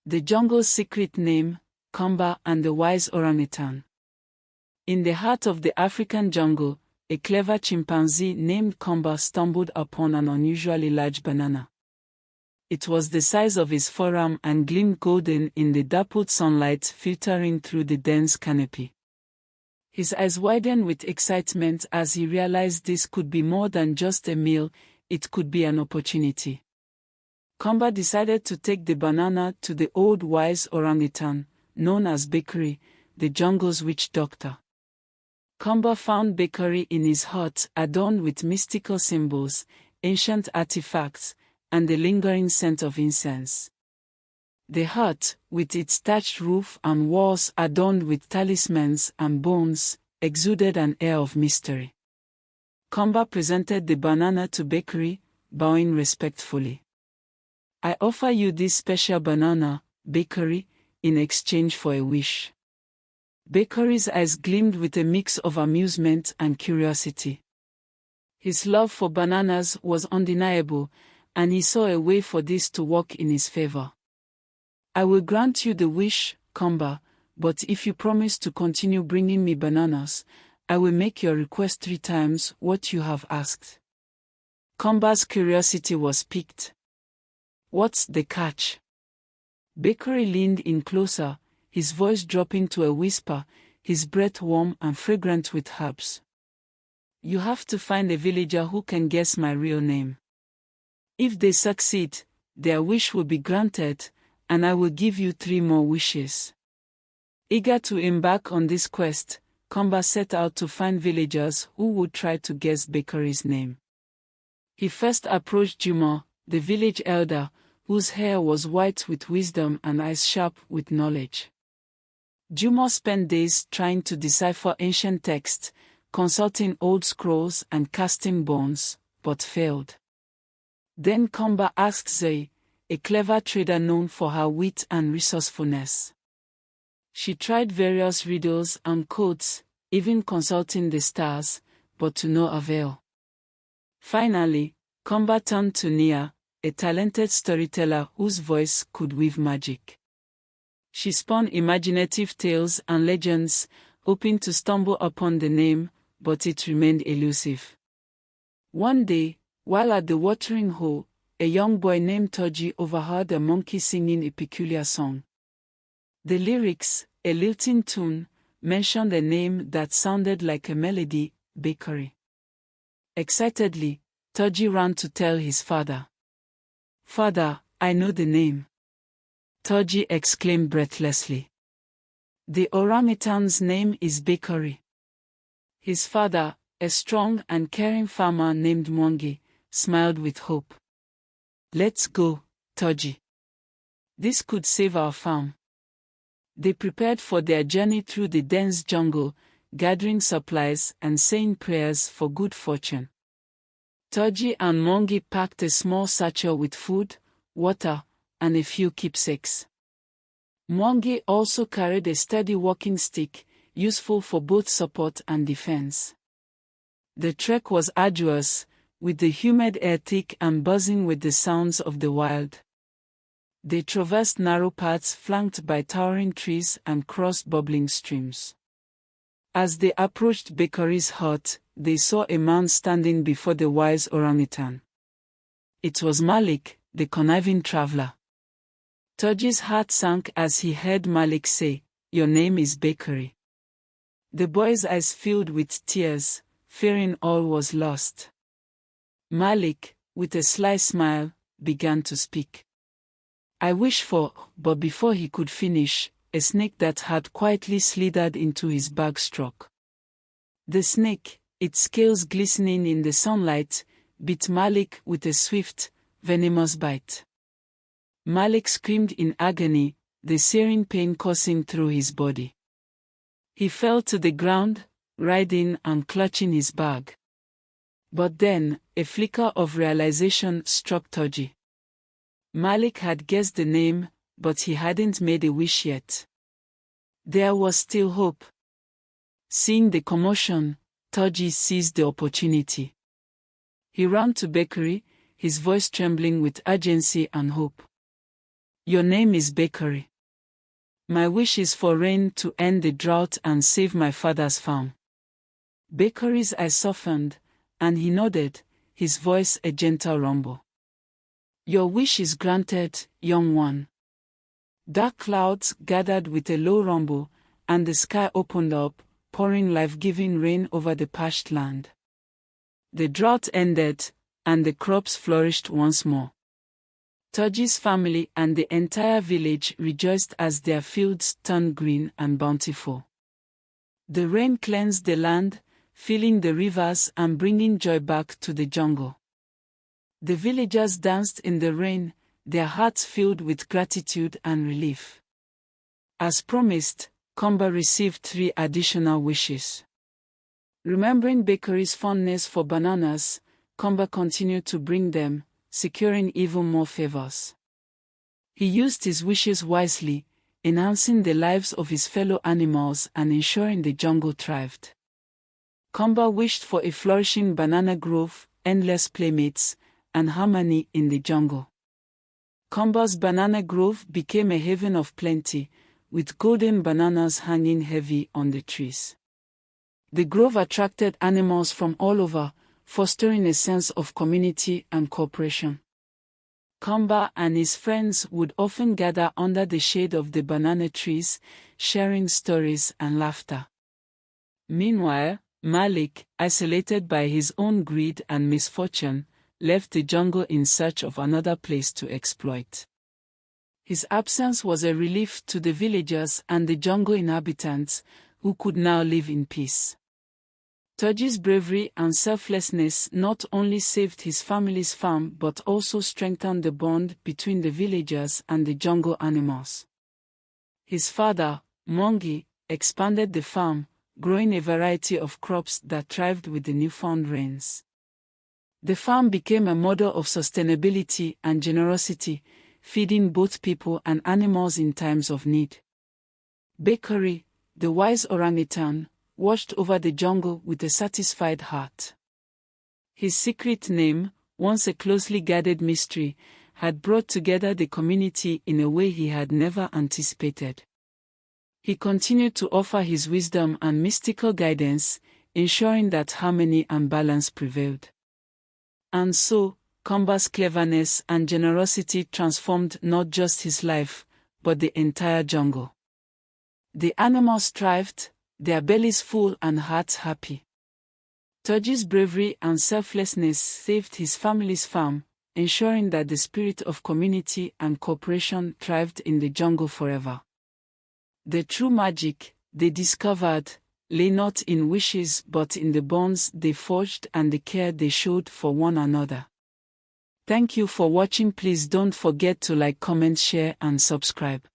The jungle's secret name, Kumba and the wise orangutan. In the heart of the African jungle, a clever chimpanzee named Kumba stumbled upon an unusually large banana. It was the size of his forearm and gleamed golden in the dappled sunlight filtering through the dense canopy. His eyes widened with excitement as he realized this could be more than just a meal, it could be an opportunity. Kumba decided to take the banana to the old wise orangutan, known as Bakari, the jungle's witch doctor. Kumba found Bakari in his hut adorned with mystical symbols, ancient artifacts, and the lingering scent of incense. The hut, with its thatched roof and walls adorned with talismans and bones, exuded an air of mystery. Kumba presented the banana to Bakari, bowing respectfully. "I offer you this special banana, Bakari, in exchange for a wish." Bakari's eyes gleamed with a mix of amusement and curiosity. His love for bananas was undeniable, and he saw a way for this to work in his favor. "I will grant you the wish, Kumba, but if you promise to continue bringing me bananas, I will make your request 3 times what you have asked." Kumba's curiosity was piqued. "What's the catch?" Bakari leaned in closer, his voice dropping to a whisper, his breath warm and fragrant with herbs. "You have to find a villager who can guess my real name. If they succeed, their wish will be granted, and I will give you 3 more wishes." Eager to embark on this quest, Kumba set out to find villagers who would try to guess Bakari's name. He first approached Juma, the village elder, whose hair was white with wisdom and eyes sharp with knowledge. Juma spent days trying to decipher ancient texts, consulting old scrolls and casting bones, but failed. Then Kumba asked Zay, a clever trader known for her wit and resourcefulness. She tried various riddles and codes, even consulting the stars, but to no avail. Finally, Kumba turned to Nia, a talented storyteller whose voice could weave magic. She spun imaginative tales and legends, hoping to stumble upon the name, but it remained elusive. One day, while at the watering hole, a young boy named Taji overheard a monkey singing a peculiar song. The lyrics, a lilting tune, mentioned a name that sounded like a melody, Bakari. Excitedly, Taji ran to tell his father. "Father, I know the name." Taji exclaimed breathlessly. "The orangutan's name is Bakari." His father, a strong and caring farmer named Mwangi, smiled with hope. "Let's go, Taji. This could save our farm." They prepared for their journey through the dense jungle, gathering supplies and saying prayers for good fortune. Taji and Mwangi packed a small satchel with food, water, and a few keepsakes. Mwangi also carried a sturdy walking stick, useful for both support and defense. The trek was arduous, with the humid air thick and buzzing with the sounds of the wild. They traversed narrow paths flanked by towering trees and crossed bubbling streams. As they approached Bakari's hut, they saw a man standing before the wise orangutan. It was Malik, the conniving traveler. Taji's heart sank as he heard Malik say, "Your name is Bakari." The boy's eyes filled with tears, fearing all was lost. Malik, with a sly smile, began to speak. "I wish for," but before he could finish, a snake that had quietly slithered into his bag struck. The snake, its scales glistening in the sunlight, bit Malik with a swift, venomous bite. Malik screamed in agony, the searing pain coursing through his body. He fell to the ground, writhing and clutching his bag. But then, a flicker of realization struck Taji. Malik had guessed the name, but he hadn't made a wish yet. There was still hope. Seeing the commotion, Taji seized the opportunity. He ran to Bakari, his voice trembling with urgency and hope. Your name is Bakari. My wish is for rain to end the drought and save my father's farm. Bakari's eyes softened, and he nodded, his voice a gentle rumble. Your wish is granted, young one. Dark clouds gathered with a low rumble, and the sky opened up, pouring life-giving rain over the parched land. The drought ended, and the crops flourished once more. Taji's family and the entire village rejoiced as their fields turned green and bountiful. The rain cleansed the land, filling the rivers and bringing joy back to the jungle. The villagers danced in the rain, their hearts filled with gratitude and relief. As promised, Kumba received 3 additional wishes. Remembering Bakari's fondness for bananas, Kumba continued to bring them, securing even more favors. He used his wishes wisely, enhancing the lives of his fellow animals and ensuring the jungle thrived. Kumba wished for a flourishing banana grove, endless playmates, and harmony in the jungle. Kumba's banana grove became a haven of plenty, with golden bananas hanging heavy on the trees. The grove attracted animals from all over, fostering a sense of community and cooperation. Kumba and his friends would often gather under the shade of the banana trees, sharing stories and laughter. Meanwhile, Malik, isolated by his own greed and misfortune, left the jungle in search of another place to exploit. His absence was a relief to the villagers and the jungle inhabitants, who could now live in peace. Taji's bravery and selflessness not only saved his family's farm but also strengthened the bond between the villagers and the jungle animals. His father, Mongi, expanded the farm, growing a variety of crops that thrived with the newfound rains. The farm became a model of sustainability and generosity, feeding both people and animals in times of need. Bakari, the wise orangutan, watched over the jungle with a satisfied heart. His secret name, once a closely guarded mystery, had brought together the community in a way he had never anticipated. He continued to offer his wisdom and mystical guidance, ensuring that harmony and balance prevailed. And so, Kumba's cleverness and generosity transformed not just his life, but the entire jungle. The animals thrived, their bellies full and hearts happy. Taji's bravery and selflessness saved his family's farm, ensuring that the spirit of community and cooperation thrived in the jungle forever. The true magic, they discovered, lay not in wishes but in the bonds they forged and the care they showed for one another. Thank you for watching. Please don't forget to like, comment, share and subscribe.